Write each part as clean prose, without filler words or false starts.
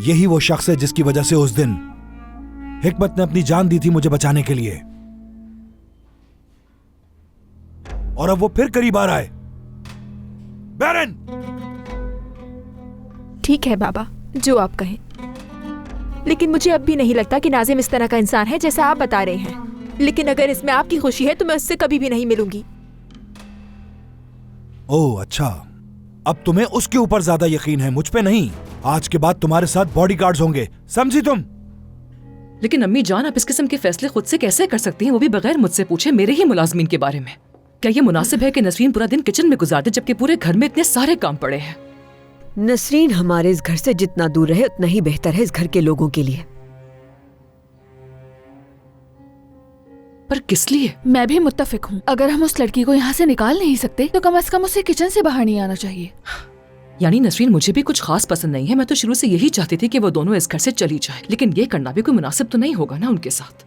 यही वो शख्स है जिसकी वजह से उस दिन हिकमत ने अपनी जान दी थी मुझे बचाने के लिए, और अब वो फिर करीब आ रहा है। बैरन! ठीक है बाबा, जो आप कहें, लेकिन मुझे अब भी नहीं लगता कि नाजिम इस तरह का इंसान है जैसा आप बता रहे हैं। लेकिन अगर इसमें आपकी खुशी है तो मैं उससे कभी भी नहीं मिलूंगी। ओह अच्छा, अब तुम्हें उसके ऊपर ज्यादा यकीन है, मुझ पे नहीं। आज के बाद तुम्हारे साथ बॉडीगार्ड्स होंगे, समझी तुम? लेकिन अम्मी जान, आप इस किस्म के फैसले खुद से कैसे कर सकती हैं, वो भी बगैर मुझसे पूछे मेरे ही मुलाजमीन के बारे में? क्या ये मुनासिब है कि नसरीन पूरा दिन किचन में गुजार दे जबकि पूरे घर में इतने सारे काम पड़े हैं? नसरीन हमारे इस घर से जितना दूर रहे उतना ही बेहतर है इस घर के लोगों के लिए। पर किस लिए? मैं भी मुत्तफिक हूँ। अगर हम उस लड़की को यहाँ से निकाल नहीं सकते तो कम से कम उसे किचन से बाहर नहीं आना चाहिए। यानी नसरीन मुझे भी कुछ खास पसंद नहीं है। मैं तो शुरू से यही चाहती थी कि वो दोनों इस घर से चली जाए, लेकिन ये करना भी कोई मुनासिब तो नहीं होगा ना उनके साथ।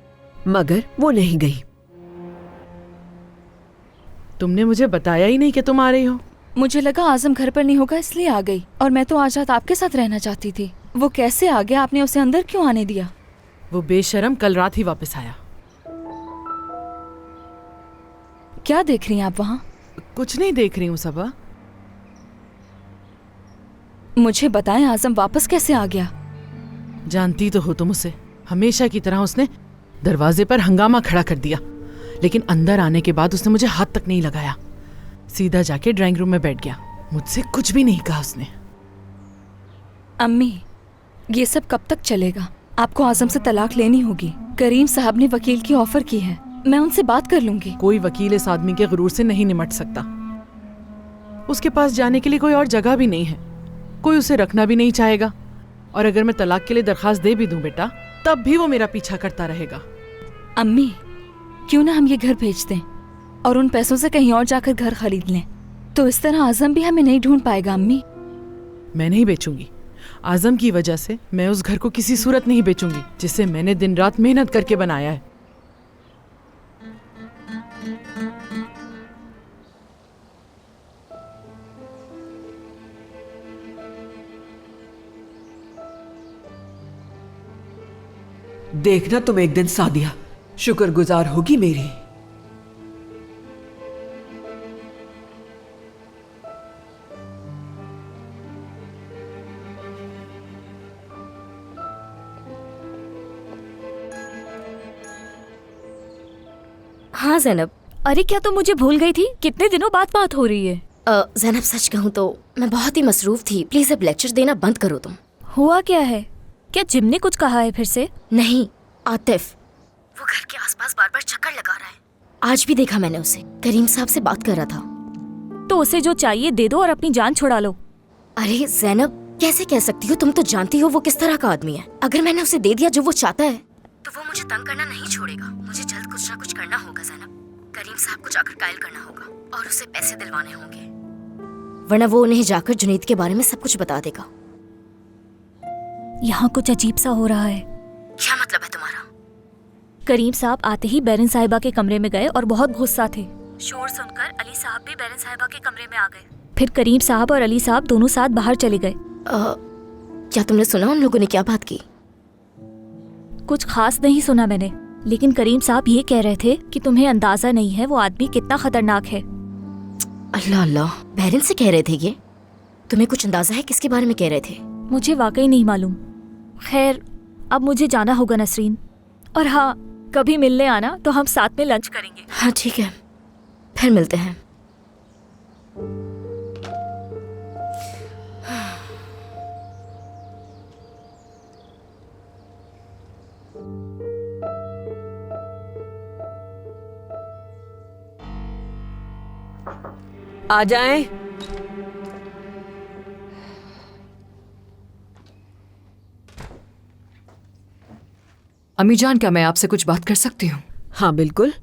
मगर वो नहीं गई। तुमने मुझे बताया ही नहीं कि तुम आ रही हो। मुझे लगा आजम घर पर नहीं होगा इसलिए आ गई, और मैं तो आज रात आपके साथ रहना चाहती थी। वो कैसे आ गया? आपने उसे अंदर क्यों आने दिया? वो बेशरम कल रात ही वापस आया। क्या देख रही हैं आप वहाँ? कुछ नहीं देख रही हूँ सबा। मुझे बताएं, आजम वापस कैसे आ गया? जानती तो हो तुम उसे, हमेशा की तरह उसने दरवाजे पर हंगामा खड़ा कर दिया, लेकिन अंदर आने के बाद उसने मुझे हाथ तक नहीं लगाया, सीधा जाके ड्राइंग रूम में बैठ गया। मुझसे कुछ भी नहीं कहा उसने। अम्मी, ये सब कब तक चलेगा? आपको आजम से तलाक लेनी होगी। करीम साहब ने वकील की ऑफर की है, मैं उनसे बात कर लूंगी। कोई वकील इस आदमी के गुरूर से नहीं निमट सकता। उसके पास जाने के लिए कोई और जगह भी नहीं है, कोई उसे रखना भी नहीं चाहेगा। और अगर मैं तलाक के लिए दरखास्त दे भी दूं बेटा, तब भी वो मेरा पीछा करता रहेगा। अम्मी, क्यों ना हम ये घर बेच दें और उन पैसों से कहीं और जाकर घर खरीद लें, तो इस तरह आजम भी हमें नहीं ढूंढ पाएगा। अम्मी, मैं नहीं बेचूंगी। आजम की वजह से मैं उस घर को किसी सूरत नहीं बेचूंगी जिसे मैंने दिन रात मेहनत करके बनाया है। देखना तुम एक दिन सादिया शुक्रगुजार होगी मेरी। हाँ ज़ैनब। अरे क्या तुम मुझे भूल गई थी? कितने दिनों बाद बात हो रही है। ज़ैनब सच कहूँ तो मैं बहुत ही मसरूफ थी, प्लीज अब लेक्चर देना बंद करो तुम। हुआ क्या है? क्या जिम ने कुछ कहा है फिर से? नहीं, आतिफ वो घर के आसपास बार बार चक्कर लगा रहा है। आज भी देखा मैंने उसे, करीम साहब से बात कर रहा था। तो उसे जो चाहिए दे दो और अपनी जान छुड़ा लो। अरे ज़ैनब, कैसे कह सकती हो? तुम तो जानती हो वो किस तरह का आदमी है। अगर मैंने उसे दे दिया जो वो चाहता है तो वो मुझे तंग करना नहीं छोड़ेगा। मुझे जल्द कुछ ना कुछ करना होगा ज़ैनब। करीम साहब को जाकर कायल करना होगा और उसे पैसे दिलवाने होंगे, वरना वो उन्हें जाकर जुनैद के बारे में सब कुछ बता देगा। यहाँ कुछ अजीब सा हो रहा है। क्या मतलब है तुम्हारा? करीम साहब आते ही बैरन साहिबा के कमरे में गए और बहुत गुस्सा थे। शोर सुनकर अली साहब भी बैरन साहिबा के कमरे में आ गए। फिर करीम साहब और अली साहब दोनों साथ बाहर चले गए। क्या तुमने सुना उन लोगों ने क्या बात की? कुछ खास नहीं सुना मैंने, लेकिन करीम साहब ये कह रहे थे कि तुम्हें अंदाजा नहीं है वो आदमी कितना खतरनाक है। अल्लाह अल्लाह, बैरन से कह रहे थे ये? तुम्हें कुछ अंदाजा है किसके बारे में कह रहे थे? मुझे वाकई नहीं मालूम। खैर, अब मुझे जाना होगा नसरीन, और हाँ, कभी मिलने आना तो हम साथ में लंच करेंगे। हाँ ठीक है, फिर मिलते हैं। आ जाएं। अम्मी जान, क्या मैं आपसे कुछ बात कर सकती हूँ? हाँ बिल्कुल।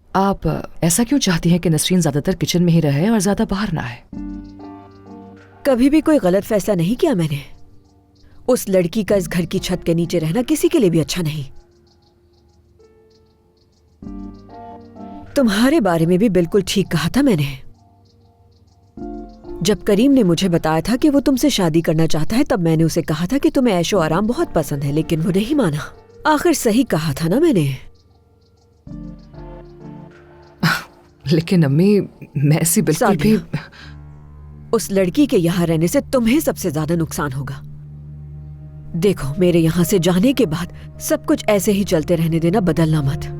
आप ऐसा क्यों चाहती हैं कि नसरीन ज्यादातर किचन में ही रहे और ज्यादा बाहर ना आए? कभी भी कोई गलत फैसला नहीं किया मैंने। उस लड़की का इस घर की छत के नीचे रहना किसी के लिए भी अच्छा नहीं। तुम्हारे बारे में भी बिल्कुल ठीक कहा था मैंने। जब करीम ने मुझे बताया था कि वो तुमसे शादी करना चाहता है, तब मैंने उसे कहा था कि तुम्हें ऐशो आराम बहुत पसंद है, लेकिन वो नहीं माना। आखिर सही कहा था ना मैंने। लेकिन अम्मी, मैं ऐसी बिल्कुल भी... उस लड़की के यहाँ रहने से तुम्हें सबसे ज्यादा नुकसान होगा। देखो, मेरे यहाँ से जाने के बाद सब कुछ ऐसे ही चलते रहने देना, बदलना मत।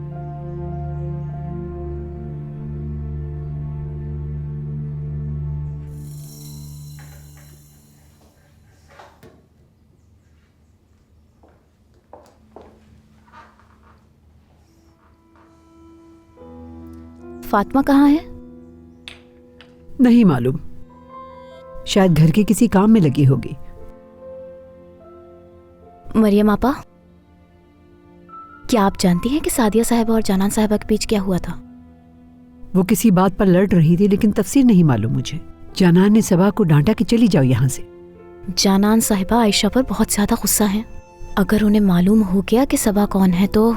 फातिमा कहाँ है? नहीं मालूम, शायद घर के किसी काम में लगी होगी। मरियम आपा, क्या आप जानती हैं कि सादिया साहिबा और जानान साहिबा के बीच क्या हुआ था? वो किसी बात पर लड़ रही थी, लेकिन तफसीर नहीं मालूम मुझे। जानान ने सबा को डांटा कि चली जाओ यहाँ से। जानान साहिबा आयशा पर बहुत ज्यादा गुस्सा हैं। अगर उन्हें मालूम हो गया कि सबा कौन है तो...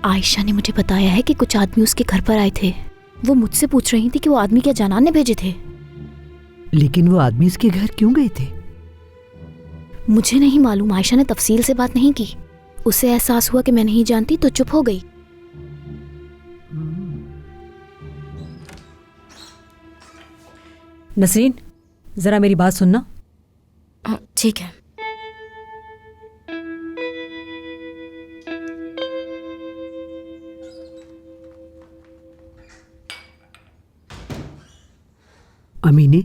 आयशा ने मुझे बताया है कि कुछ आदमी उसके घर पर आए थे। वो मुझसे पूछ रही थी कि वो आदमी क्या जानान ने भेजे थे। लेकिन वो आदमी उसके घर क्यों गए थे? मुझे नहीं मालूम। आयशा ने तफसील से बात नहीं की। उसे एहसास हुआ कि मैं नहीं जानती तो चुप हो गई। नसरीन, जरा मेरी बात सुनना। ठीक है। अमीने,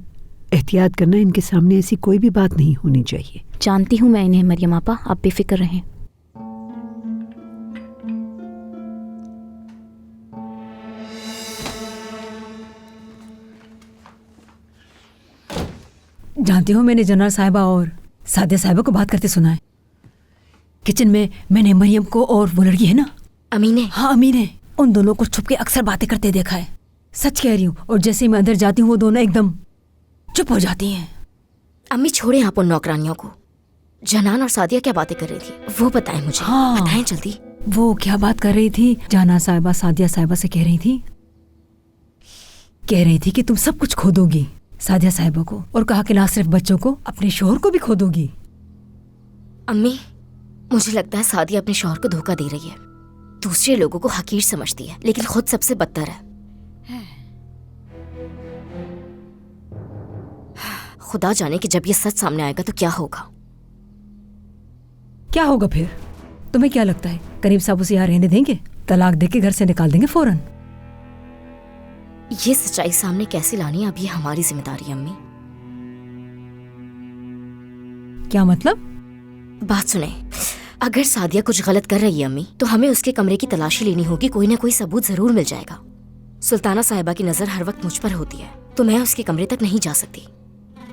एहतियात करना, इनके सामने ऐसी कोई भी बात नहीं होनी चाहिए। जानती हूँ मैं इन्हें मरियम आपा, आप बेफिक्र रहें। जानती हो, मैंने जनरल साहिबा और सादिया साहिबा को बात करते सुना है। किचन में मैंने मरियम को और वो लड़की है ना, अमीने। हाँ अमीने, उन दोनों को छुप के अक्सर बातें करते देखा है। सच कह रही हूँ। और जैसे ही मैं अंदर जाती हूँ वो दोनों एकदम चुप हो जाती हैं। अम्मी छोड़े आप उन नौकरानियों को। जनान और सादिया क्या बातें कर रही थी वो बताएं मुझे। हाँ, बताएं जल्दी। वो क्या बात कर रही थी? जाना साहिबा सादिया साहिबा से कह रही थी कि तुम सब कुछ खो दोगी सादिया साहिबा को, और कहा कि ना सिर्फ बच्चों को, अपने शोहर को भी खो दोगी। अम्मी, मुझे लगता है सादिया अपने शौहर को धोखा दे रही है। दूसरे लोगों को हकीर समझती है, लेकिन खुद सबसे बदतर है। खुदा जाने कि जब ये सच सामने आएगा तो क्या होगा। क्या होगा फिर? तुम्हें क्या लगता है करीम साहब उसे यहाँ रहने देंगे? तलाक देके घर से निकाल देंगे फौरन। ये सच्चाई सामने कैसे लानी है, अब ये हमारी जिम्मेदारी है। अम्मी, क्या मतलब? बात सुने। अगर सादिया कुछ गलत कर रही है अम्मी, तो हमें उसके कमरे की तलाशी लेनी होगी। कोई ना कोई सबूत जरूर मिल जाएगा। सुल्ताना साहिबा की नजर हर वक्त मुझ पर होती है, तो मैं उसके कमरे तक नहीं जा सकती,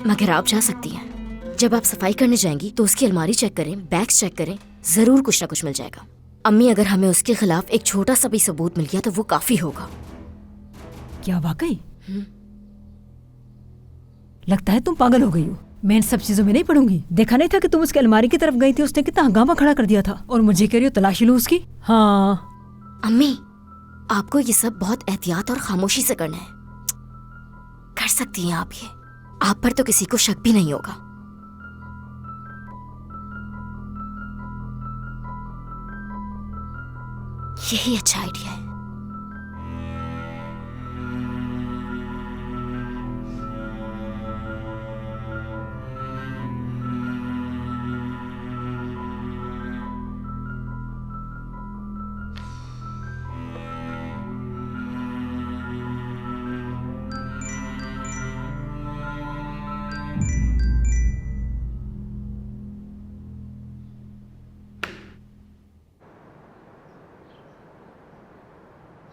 मगर आप जा सकती हैं। जब आप सफाई करने जाएंगी तो उसकी अलमारी चेक करें, बैग्स चेक करें, जरूर कुछ ना कुछ मिल जाएगा। अम्मी, अगर हमें उसके खिलाफ एक छोटा सा भी सबूत मिल गया तो वो काफी होगा। क्या वाकई? लगता है तुम पागल हो गई हो। मैं इन सब चीजों में नहीं पढ़ूंगी। देखा नहीं था कि तुम उसकी अलमारी की तरफ गई थी? उसने कितना हंगामा खड़ा कर दिया था, और मुझे कह रही हो तलाशी लो उसकी। हाँ अम्मी, आपको ये सब बहुत एहतियात और खामोशी से करना है। कर सकती हैं आप ये। आप पर तो किसी को शक भी नहीं होगा। यही अच्छा आइडिया है।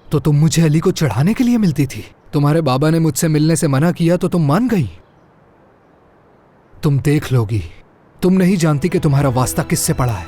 तो तुम मुझे अली को चढ़ाने के लिए मिलती थी? तुम्हारे बाबा ने मुझसे मिलने से मना किया तो तुम मान गई? तुम देख लोगी, तुम नहीं जानती कि तुम्हारा वास्ता किससे पड़ा है।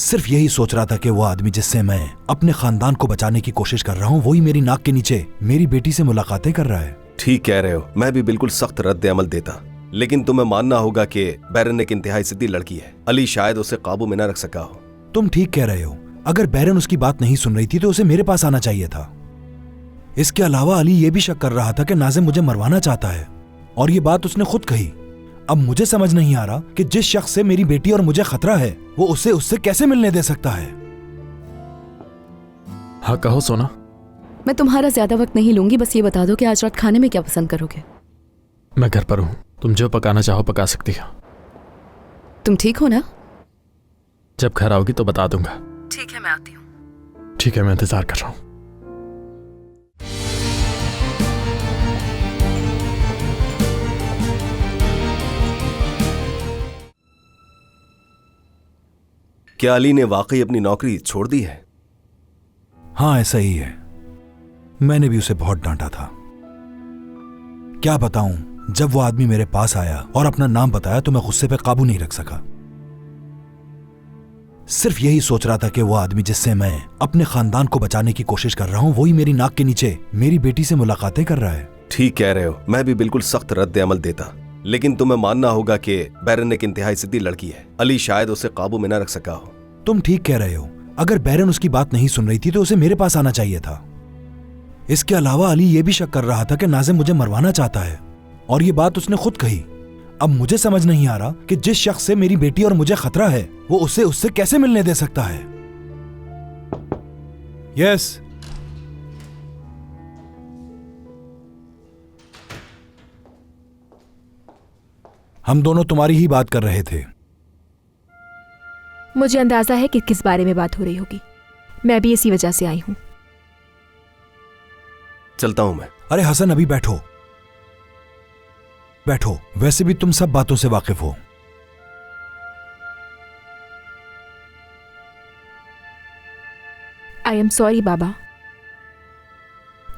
सिर्फ यही सोच रहा था कि वो आदमी जिससे मैं अपने खानदान को बचाने की कोशिश कर रहा हूँ वही मेरी नाक के नीचे मेरी बेटी से मुलाकातें कर रहा है। ठीक कह रहे हो, मैं भी बिल्कुल सख्त रद्द अमल देता, लेकिन तुम्हें मानना होगा कि बैरन एक इंतहाई सीधी लड़की है। अली शायद उसे काबू में न रख सका हो। तुम ठीक कह रहे हो, अगर बैरन उसकी बात नहीं सुन रही थी तो उसे मेरे पास आना चाहिए था। इसके अलावा अली ये भी शक कर रहा था कि नाज़िम मुझे मरवाना चाहता है, और ये बात उसने खुद कही। अब मुझे समझ नहीं आ रहा कि जिस शख्स से मेरी बेटी और मुझे खतरा है वो उसे उससे कैसे मिलने दे सकता है। हाँ कहो सोना। मैं तुम्हारा ज्यादा वक्त नहीं लूंगी, बस ये बता दो कि आज रात खाने में क्या पसंद करोगे। मैं घर पर हूँ, तुम जो पकाना चाहो पका सकती हो। तुम ठीक हो ना? जब घर आओगी तो बता दूंगा। ठीक है, मैं आती हूँ। ठीक है, मैं इंतजार कर रहा हूँ। क्या अली ने वाकई अपनी नौकरी छोड़ दी है? हाँ ऐसा ही है, मैंने भी उसे बहुत डांटा था। क्या बताऊं, जब वो आदमी मेरे पास आया और अपना नाम बताया तो मैं गुस्से पे काबू नहीं रख सका। सिर्फ यही सोच रहा था कि वो आदमी जिससे मैं अपने खानदान को बचाने की कोशिश कर रहा हूं वही मेरी नाक के नीचे मेरी बेटी से मुलाकातें कर रहा है। ठीक कह रहे हो, मैं भी बिल्कुल सख्त रद्द अमल देता, लेकिन तुम्हें मानना होगा कि बैरन एक इंतहाई सीधी लड़की है। अली शायद उसे काबू में न रख सका हो। तुम ठीक कह रहे हो, अगर बैरन उसकी बात नहीं सुन रही थी तो उसे मेरे पास आना चाहिए था। इसके अलावा अली ये भी शक कर रहा था कि नाज़िम मुझे मरवाना चाहता है, और ये बात उसने खुद कही। अब मुझे समझ नहीं आ रहा कि जिस शख्स से मेरी बेटी और मुझे खतरा है वो उसे उससे कैसे मिलने दे सकता है। यस हम दोनों तुम्हारी ही बात कर रहे थे। मुझे अंदाजा है कि किस बारे में बात हो रही होगी। मैं भी इसी वजह से आई हूं। चलता हूं मैं। अरे हसन अभी बैठो बैठो, वैसे भी तुम सब बातों से वाकिफ हो। आई एम सॉरी बाबा।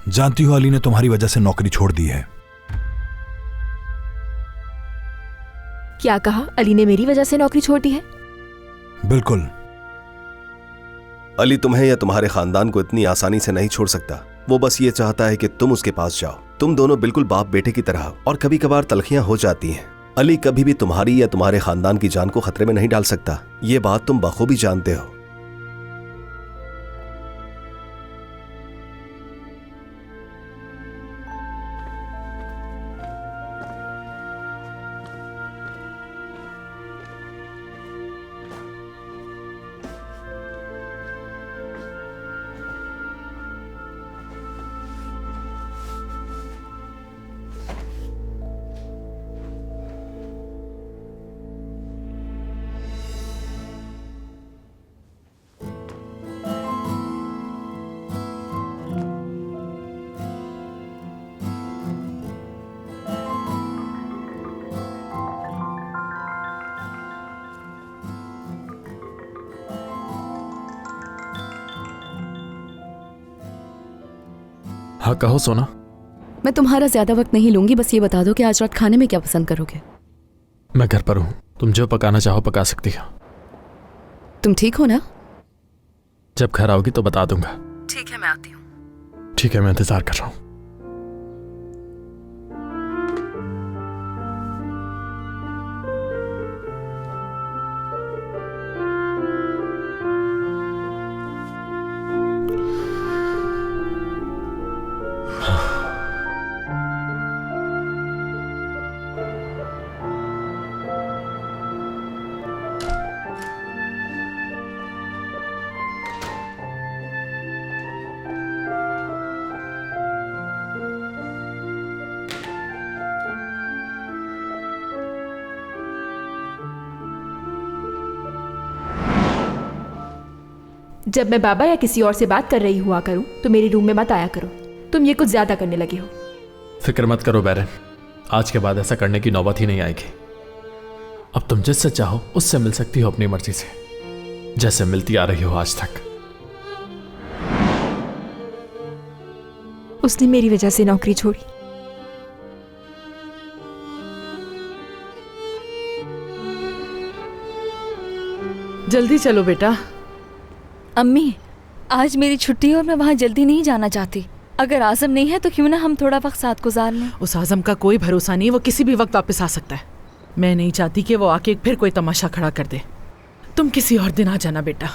जानती हो अली ने तुम्हारी वजह से नौकरी छोड़ दी है। क्या कहा? अली ने मेरी वजह से नौकरी छोड़ दी है? बिल्कुल। अली तुम्हें या तुम्हारे खानदान को इतनी आसानी से नहीं छोड़ सकता। वो बस ये चाहता है कि तुम उसके पास जाओ। तुम दोनों बिल्कुल बाप बेटे की तरह, और कभी कभार तलखियां हो जाती हैं। अली कभी भी तुम्हारी या तुम्हारे खानदान की जान को खतरे में नहीं डाल सकता। ये बात तुम बखूबी जानते हो। हाँ कहो सोना। मैं तुम्हारा ज्यादा वक्त नहीं लूंगी, बस ये बता दो कि आज रात खाने में क्या पसंद करोगे। मैं घर पर हूँ, तुम जो पकाना चाहो पका सकती हो। तुम ठीक हो ना? जब घर आओगी तो बता दूंगा। ठीक है, मैं आती हूँ। ठीक है, मैं इंतजार कर रहा हूँ। जब मैं बाबा या किसी और से बात कर रही हुआ करूं तो मेरे रूम में मत आया करो। तुम ये कुछ ज्यादा करने लगे हो। फिक्र मत करो बैरन, आज के बाद ऐसा करने की नौबत ही नहीं आएगी। अब तुम जिससे चाहो उससे मिल सकती हो अपनी मर्जी से, जैसे मिलती आ रही हो आज तक। उसने मेरी वजह से नौकरी छोड़ी। जल्दी चलो बेटा, अम्मी, आज मेरी छुट्टी है और मैं वहाँ जल्दी नहीं जाना चाहती। अगर आज़म नहीं है तो क्यों ना हम थोड़ा वक्त साथ गुजार लें। उस आज़म का कोई भरोसा नहीं, वो किसी भी वक्त वापस आ सकता है। मैं नहीं चाहती कि वो आके फिर कोई तमाशा खड़ा कर दे। तुम किसी और दिन आ जाना बेटा।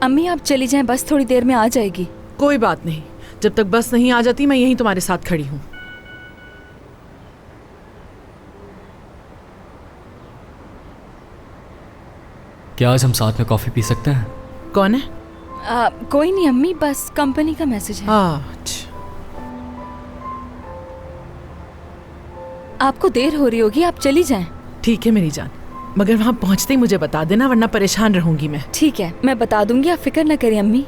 अम्मी आप चली जाएं, बस थोड़ी देर में आ जाएगी। कोई बात नहीं, जब तक बस नहीं आ जाती मैं यहीं तुम्हारे साथ खड़ी हूँ। क्या आज हम साथ में कॉफी पी सकते हैं? कौन है? कोई नहीं अम्मी, बस कंपनी का मैसेज है। आपको देर हो रही होगी, आप चली जाएं। ठीक है मेरी जान, मगर वहाँ पहुँचते ही मुझे बता देना, वरना परेशान रहूंगी मैं। ठीक है, मैं बता दूंगी, आप फिक्र न करें अम्मी।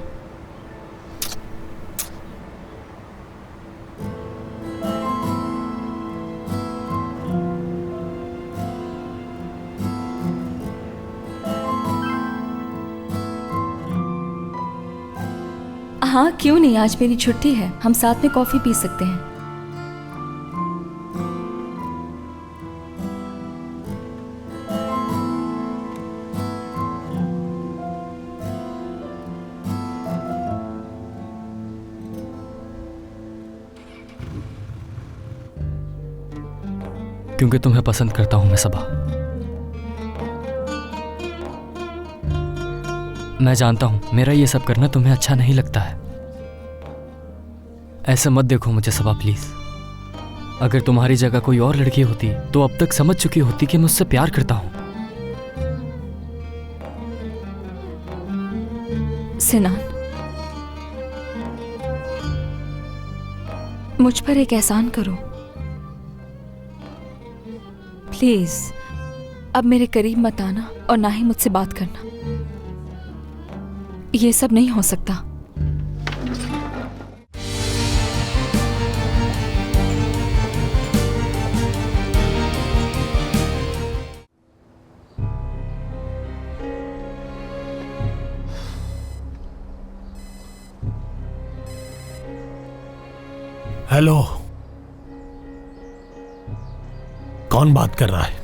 हाँ क्यों नहीं, आज मेरी छुट्टी है, हम साथ में कॉफी पी सकते हैं। क्योंकि तुम्हें पसंद करता हूं मैं सबा। मैं जानता हूं मेरा ये सब करना तुम्हें अच्छा नहीं लगता है। ऐसे मत देखो मुझे सबा प्लीज। अगर तुम्हारी जगह कोई और लड़की होती तो अब तक समझ चुकी होती कि मैं उससे प्यार करता हूं। सिनान, मुझ पर एक एहसान करो प्लीज। अब मेरे करीब मत आना और ना ही मुझसे बात करना। ये सब नहीं हो सकता। हेलो, कौन बात कर रहा है?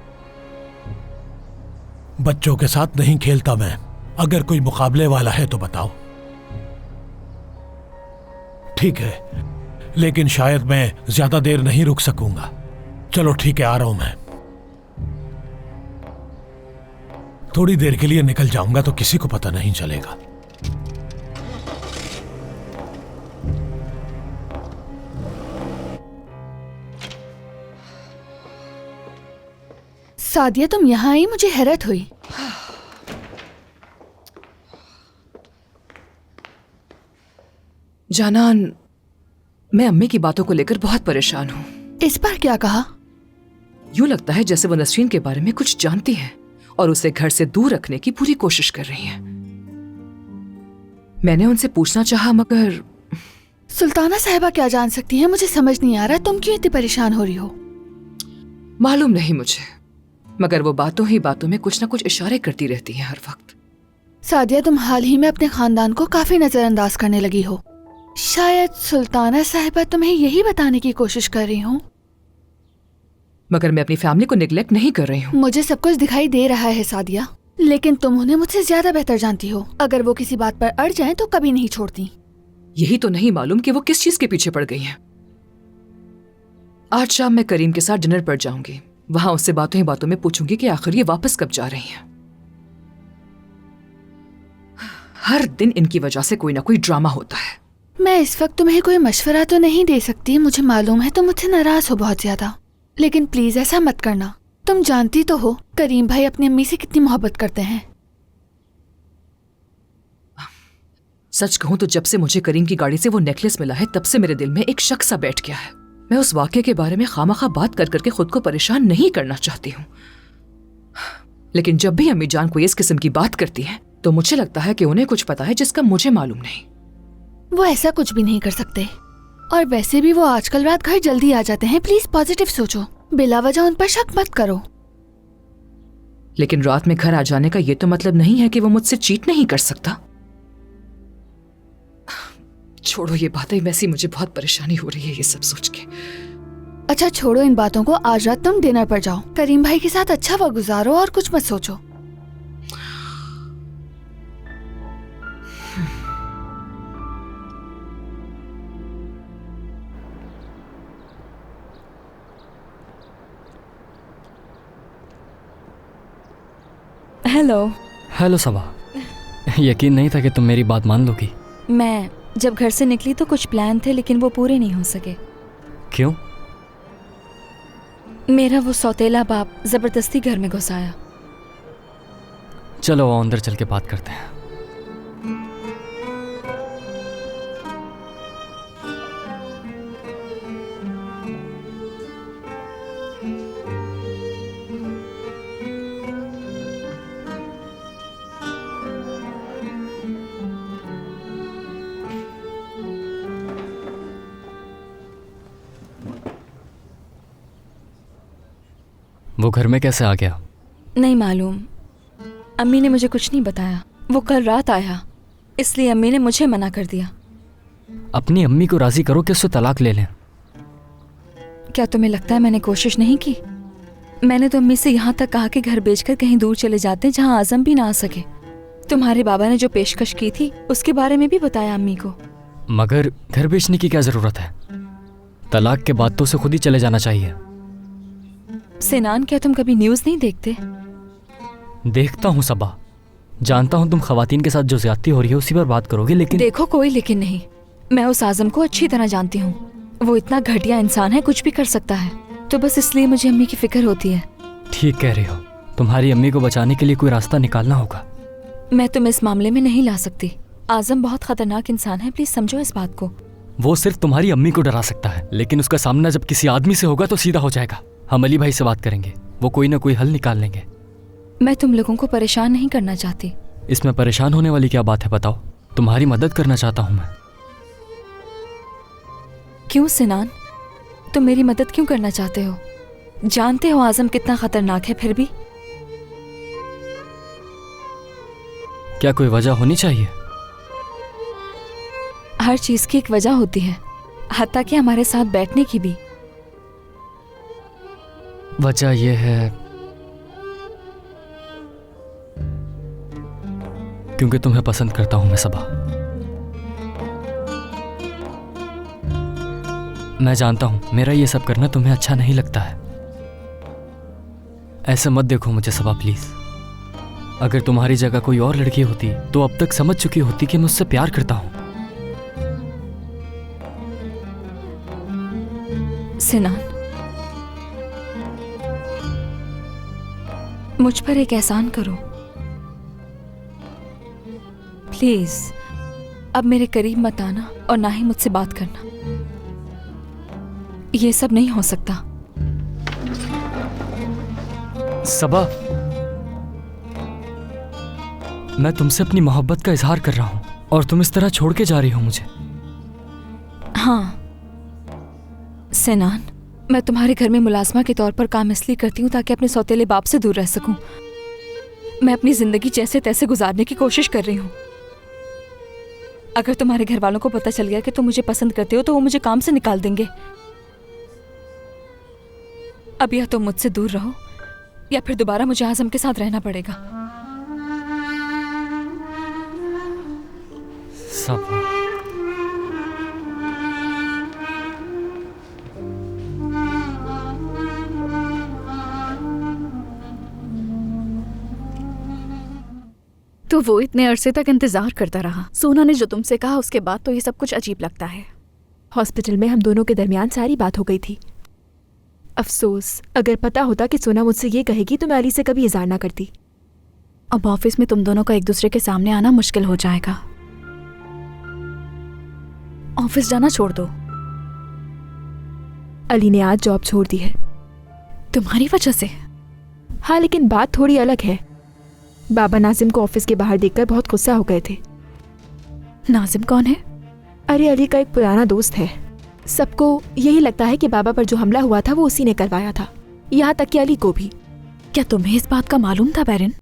बच्चों के साथ नहीं खेलता मैं। अगर कोई मुकाबले वाला है तो बताओ। ठीक है, लेकिन शायद मैं ज्यादा देर नहीं रुक सकूंगा। चलो ठीक है, आ रहा हूं मैं। थोड़ी देर के लिए निकल जाऊंगा तो किसी को पता नहीं चलेगा। सादिया तुम यहाँ आई, मुझे हैरत हुई। जानान, मैं अम्मी की बातों को लेकर बहुत परेशान हूँ। इस पर क्या कहा? यूं लगता है जैसे वो नसरीन के बारे में कुछ जानती है और उसे घर से दूर रखने की पूरी कोशिश कर रही है। मैंने उनसे पूछना चाहा मगर। सुल्ताना साहिबा क्या जान सकती है? मुझे समझ नहीं आ रहा तुम क्यों इतनी परेशान हो रही हो। मालूम नहीं मुझे, मगर वो बातों ही बातों में कुछ ना कुछ इशारे करती रहती है हर वक्त। सादिया तुम हाल ही में अपने खानदान को काफी नजरअंदाज करने लगी हो। शायद सुल्ताना साहिबा तुम्हें यही बताने की कोशिश कर रही हूँ। मगर मैं अपनी फैमिली को निगलेक्ट नहीं कर रही हूँ। मुझे सब कुछ दिखाई दे रहा है सादिया, लेकिन तुम उन्हें मुझसे ज्यादा बेहतर जानती हो। अगर वो किसी बात पर अड़ जाएं तो कभी नहीं छोड़ती। यही तो नहीं मालूम कि वो किस चीज के पीछे पड़ गई हैं। आज शाम मैं करीम के साथ डिनर पर जाऊंगी। वहां उससे बातों ही बातों में पूछूंगी कि आखिर ये वापस कब जा रही हैं। हर दिन इनकी वजह से कोई ना कोई ड्रामा होता है। मैं इस वक्त तुम्हें कोई मशवरा तो नहीं दे सकती। मुझे मालूम है तुम मुझसे नाराज हो बहुत ज्यादा, लेकिन प्लीज ऐसा मत करना। तुम जानती तो हो करीम भाई अपनी अम्मी से कितनी मोहब्बत करते हैं। सच कहूं तो जब से मुझे करीम की गाड़ी से वो नेकलेस मिला है तब से मेरे दिल में एक शक सा बैठ गया है। मैं उस वाक़े के बारे में खामखा बात कर करके खुद को परेशान नहीं करना चाहती हूँ, लेकिन जब भी अम्मी जान कोई इस किस्म की बात करती है तो मुझे लगता है कि उन्हें कुछ पता है जिसका मुझे मालूम नहीं। वो ऐसा कुछ भी नहीं कर सकते, और वैसे भी वो आजकल रात घर जल्दी आ जाते हैं। प्लीज पॉजिटिव सोचो। बिला वजह उन पर शक मत करो। लेकिन रात में घर आ जाने का ये तो मतलब नहीं है कि वो मुझसे चीट नहीं कर सकता। छोड़ो ये बातें, वैसे मुझे बहुत परेशानी हो रही है ये सब सोच के। अच्छा छोड़ो इन बातों को, आज रात तुम डिनर पर जाओ, करीम भाई के साथ अच्छा वक्त गुजारो और कुछ मत सोचो। हेलो। हेलो सबा, यकीन नहीं था कि तुम मेरी बात मान लोगी। मैं जब घर से निकली तो कुछ प्लान थे लेकिन वो पूरे नहीं हो सके। क्यों? मेरा वो सौतेला बाप जबरदस्ती घर में घुस आया। चलो अंदर चल के बात करते हैं। वो घर में कैसे आ गया? नहीं मालूम, अम्मी ने मुझे कुछ नहीं बताया। वो कल रात आया, इसलिए अम्मी ने मुझे मना कर दिया। अपनी अम्मी को राजी करो कि उससे तलाक ले लें। क्या तुम्हें लगता है मैंने कोशिश नहीं की? मैंने तो अम्मी से यहाँ तक कहा कि घर बेचकर कहीं दूर चले जाते हैं जहाँ आजम भी ना आ सके। तुम्हारे बाबा ने जो पेशकश की थी उसके बारे में भी बताया अम्मी को। मगर घर बेचने की क्या जरूरत है? तलाक के बाद तो उसे खुद ही चले जाना चाहिए। सिनान, क्या तुम कभी न्यूज़ नहीं देखते? देखता हूँ सबा, जानता हूँ तुम खवातीन के साथ जो ज्यादती हो रही है उसी पर बात करोगे, लेकिन देखो कोई लेकिन नहीं। मैं उस आजम को अच्छी तरह जानती हूँ। वो इतना घटिया इंसान है, कुछ भी कर सकता है। तो बस इसलिए मुझे अम्मी की फिक्र होती है। ठीक कह रही हो, तुम्हारी अम्मी को बचाने के लिए कोई रास्ता निकालना होगा। मैं तुम्हें इस मामले में नहीं ला सकती। आजम बहुत खतरनाक इंसान है, प्लीज समझो इस बात को। वो सिर्फ तुम्हारी अम्मी को डरा सकता है, लेकिन उसका सामना जब किसी आदमी से होगा तो सीधा हो जाएगा। हम अली भाई से बात करेंगे, वो कोई ना कोई हल निकाल लेंगे। मैं तुम लोगों को परेशान नहीं करना चाहती। इसमें परेशान होने वाली क्या बात है बताओ? तुम्हारी मदद करना चाहता हूँ मैं। क्यों सिनान, तुम मेरी मदद क्यों करना चाहते हो? जानते हो आजम कितना खतरनाक है, फिर भी क्या कोई वजह होनी चाहिए? हर चीज की एक वजह होती है, हत्ता कि हमारे साथ बैठने की भी। वजह यह है क्योंकि तुम्हें पसंद करता हूं मैं सबा। मैं जानता हूं मेरा ये सब करना तुम्हें अच्छा नहीं लगता है। ऐसे मत देखो मुझे सबा प्लीज। अगर तुम्हारी जगह कोई और लड़की होती तो अब तक समझ चुकी होती कि मैं उससे प्यार करता हूं। सिनान, मुझ पर एक एहसान करो प्लीज। अब मेरे करीब मत आना और ना ही मुझसे बात करना। ये सब नहीं हो सकता। सबा, मैं तुमसे अपनी मोहब्बत का इजहार कर रहा हूं और तुम इस तरह छोड़ के जा रही हो मुझे। हाँ सिनान, मैं तुम्हारे घर में मुलाजमा के तौर पर काम इसलिए करती हूँ ताकि अपने सौतेले बाप से दूर रह सकूं। मैं अपनी जिंदगी जैसे तैसे गुजारने की कोशिश कर रही हूँ। अगर तुम्हारे घर वालों को पता चल गया कि तुम मुझे पसंद करते हो तो वो मुझे काम से निकाल देंगे। अब या तुम मुझसे दूर रहो या फिर दोबारा मुझे आजम के साथ रहना पड़ेगा। सब तो वो इतने अरसे तक इंतजार करता रहा। सोना ने जो तुमसे कहा उसके बाद तो ये सब कुछ अजीब लगता है। हॉस्पिटल में हम दोनों के दरमियान सारी बात हो गई थी। अफसोस, अगर पता होता कि सोना मुझसे ये कहेगी तो मैं अली से कभी इज़हार ना करती। अब ऑफिस में तुम दोनों का एक दूसरे के सामने आना मुश्किल हो जाएगा। ऑफिस जाना छोड़ दो। अली ने आज जॉब छोड़ दी है। तुम्हारी वजह से? हाँ, लेकिन बात थोड़ी अलग है। बाबा नाजिम को ऑफिस के बाहर देखकर बहुत गुस्सा हो गए थे। नाजिम कौन है? अरे अली का एक पुराना दोस्त है। सबको यही लगता है कि बाबा पर जो हमला हुआ था वो उसी ने करवाया था। यहाँ तक कि अली को भी। क्या तुम्हें इस बात का मालूम था baron?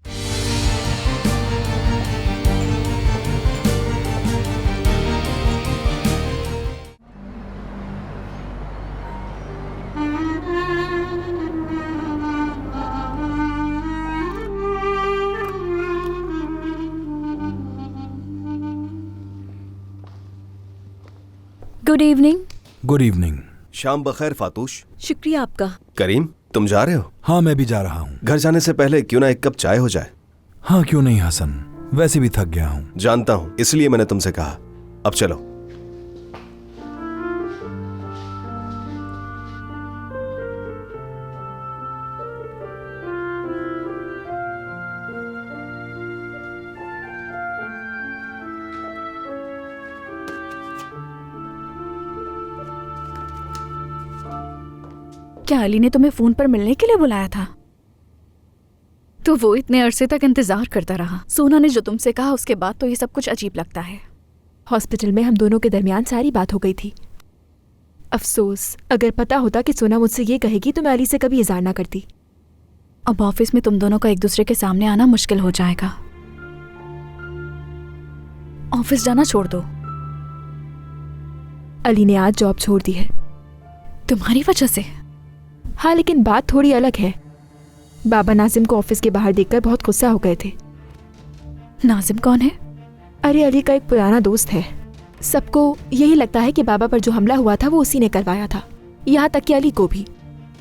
Good evening. Good evening. शाम बखैर फातूश। शुक्रिया आपका। करीम, तुम जा रहे हो? हाँ, मैं भी जा रहा हूँ। घर जाने से पहले क्यों ना एक कप चाय हो जाए? हाँ, क्यों नहीं हसन, वैसे भी थक गया हूँ। जानता हूँ, इसलिए मैंने तुमसे कहा। अब चलो। क्या अली ने तुम्हें फोन पर मिलने के लिए बुलाया था? तो वो इतने अरसे तक इंतजार करता रहा। सोना ने जो तुमसे कहा उसके बाद तो ये सब कुछ अजीब लगता है। हॉस्पिटल में हम दोनों के दरमियान सारी बात हो गई थी। अफसोस, अगर पता होता कि सोना मुझसे ये कहेगी तो मैं अली से कभी इज़हार ना करती। अब ऑफिस में तुम दोनों का एक दूसरे के सामने आना मुश्किल हो जाएगा। ऑफिस जाना छोड़ दो। अली ने आज जॉब छोड़ दी है। तुम्हारी वजह से? हाँ, लेकिन बात थोड़ी अलग है। बाबा नाजिम को ऑफिस के बाहर देखकर बहुत गुस्सा हो गए थे। नाजिम कौन है? अरे, अली का एक पुराना दोस्त है। सबको यही लगता है कि बाबा पर जो हमला हुआ था वो उसी ने करवाया था, यहाँ तक कि अली को भी।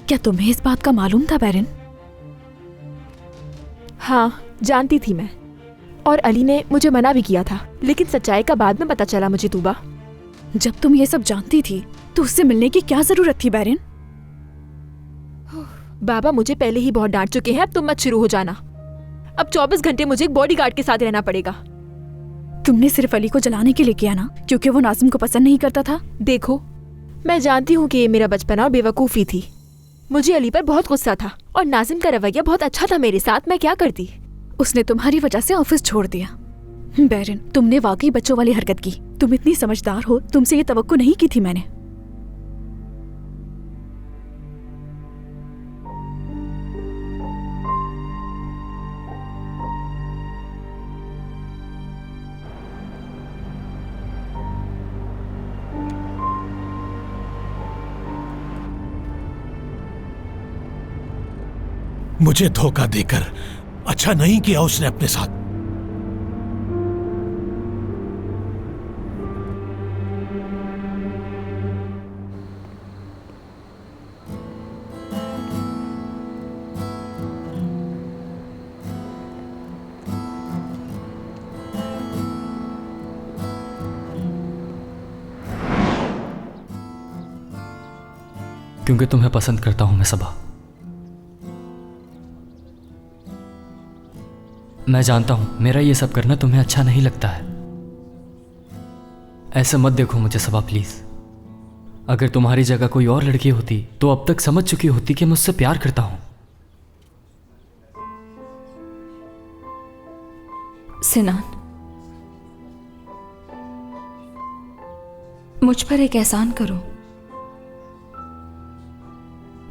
क्या तुम्हें इस बात का मालूम था बैरन? हाँ, जानती थी मैं, और अली ने मुझे मना भी किया था, लेकिन सच्चाई का बाद में पता चला मुझे। तूबा, जब तुम ये सब जानती थी तो उससे मिलने की क्या जरूरत थी बैरन? बाबा मुझे पहले ही बहुत डांट चुके हैं, अब तुम मत शुरू हो जाना। अब 24 घंटे मुझे एक बॉडीगार्ड के साथ रहना पड़ेगा। तुमने सिर्फ अली को जलाने के लिए किया ना, क्योंकि वो नाजिम को पसंद नहीं करता था? देखो, मैं जानती हूँ कि ये मेरा बचपना और बेवकूफ़ी थी। मुझे अली पर बहुत गुस्सा था और नाजिम का रवैया बहुत अच्छा था मेरे साथ। मैं क्या करती? उसने तुम्हारी वजह से ऑफिस छोड़ दिया। बैरन, तुमने वाकई बच्चों वाली हरकत की। तुम इतनी समझदार हो, तुमसे ये तवक्को नहीं की थी मैंने। मुझे धोखा देकर अच्छा नहीं किया उसने अपने साथ। क्योंकि तुम्हें पसंद करता हूं मैं सबा। मैं जानता हूं मेरा ये सब करना तुम्हें अच्छा नहीं लगता है। ऐसे मत देखो मुझे सबा प्लीज। अगर तुम्हारी जगह कोई और लड़की होती तो अब तक समझ चुकी होती कि मैं उससे प्यार करता हूं। सिनान, मुझ पर एक एहसान करो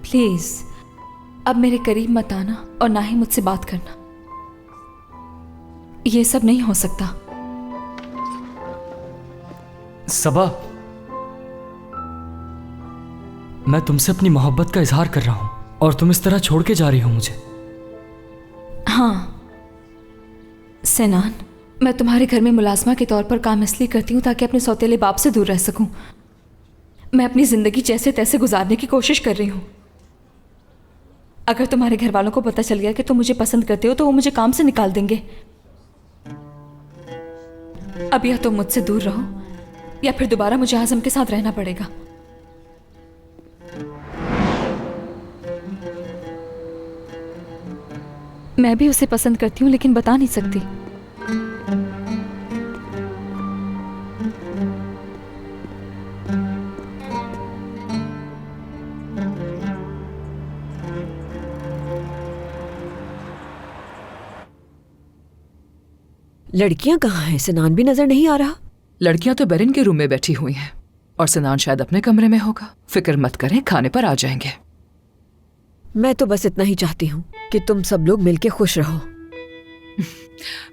प्लीज। अब मेरे करीब मत आना और ना ही मुझसे बात करना। ये सब नहीं हो सकता। सबा, मैं तुमसे अपनी मोहब्बत का इजहार कर रहा हूं और तुम इस तरह छोड़ के जा रही हो मुझे। हाँ सिनान, मैं तुम्हारे घर में मुलाजमा के तौर पर काम इसलिए करती हूँ ताकि अपने सौतेले बाप से दूर रह सकूं। मैं अपनी जिंदगी जैसे तैसे गुजारने की कोशिश कर रही हूँ। अगर तुम्हारे घर वालों को पता चल गया कि तुम मुझे पसंद करते हो तो वो मुझे काम से निकाल देंगे। अब या तुम मुझसे दूर रहो या फिर दोबारा मुझे आजम के साथ रहना पड़ेगा। मैं भी उसे पसंद करती हूँ लेकिन बता नहीं सकती। लड़कियां कहाँ हैं? सिनान भी नजर नहीं आ रहा। लड़कियां तो बेरिन के रूम में बैठी हुई हैं और सिनान शायद अपने कमरे में होगा। फिक्र मत करें, खाने पर आ जाएंगे। मैं तो बस इतना ही चाहती हूँ कि तुम सब लोग मिलके खुश रहो।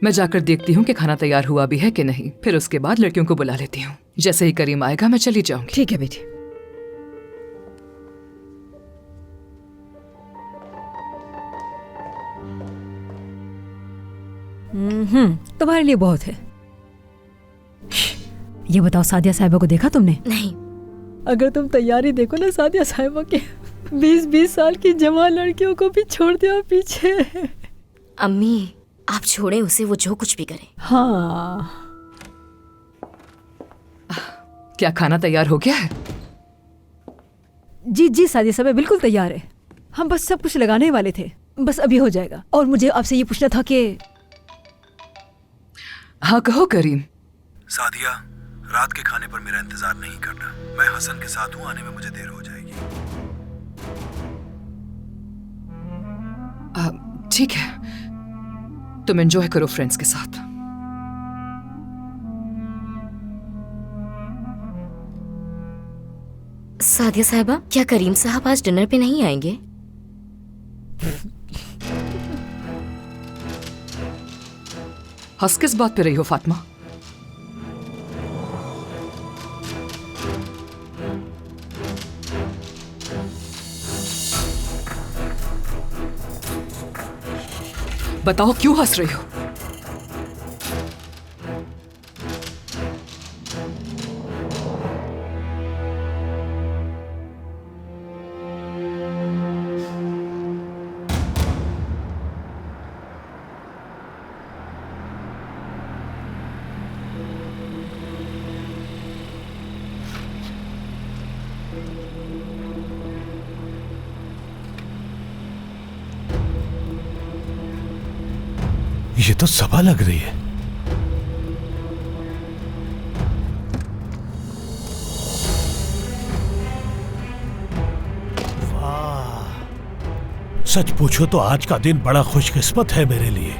मैं जाकर देखती हूँ कि खाना तैयार हुआ भी है कि नहीं, फिर उसके बाद लड़कियों को बुला लेती हूँ। जैसे ही करीम आएगा मैं चली जाऊंगी। ठीक है बेटी। तुम्हारे लिए बहुत है। ये बताओ, सादिया साहिबा को देखा तुमने? नहीं। अगर तुम तैयारी देखो ना सादिया साहिबा के, 20-20 साल की जवान लड़कियों को भी छोड़ दिया पीछे। अम्मी आप छोड़ें उसे, वो जो कुछ भी करे। हाँ। क्या खाना तैयार हो गया है? जी जी सादिया साहिबा बिल्कुल तैयार है। हम बस सब कुछ लगाने वाले थे, बस अभी हो जाएगा। और मुझे आपसे ये पूछना था कि हाँ कहो करीम। सादिया, रात के खाने पर मेरा इंतजार नहीं करना। मैं हसन के साथ हूँ, आने में मुझे देर हो जाएगी। ठीक है, तुम एंजॉय करो फ्रेंड्स के साथ। सादिया साहिबा, क्या करीम साहब आज डिनर पे नहीं आएंगे? हंस किस बात पे रही हो फातिमा? बताओ क्यों हंस रही हो? ये तो सबा लग रही है। वाह, सच पूछो तो आज का दिन बड़ा खुशकिस्मत है मेरे लिए।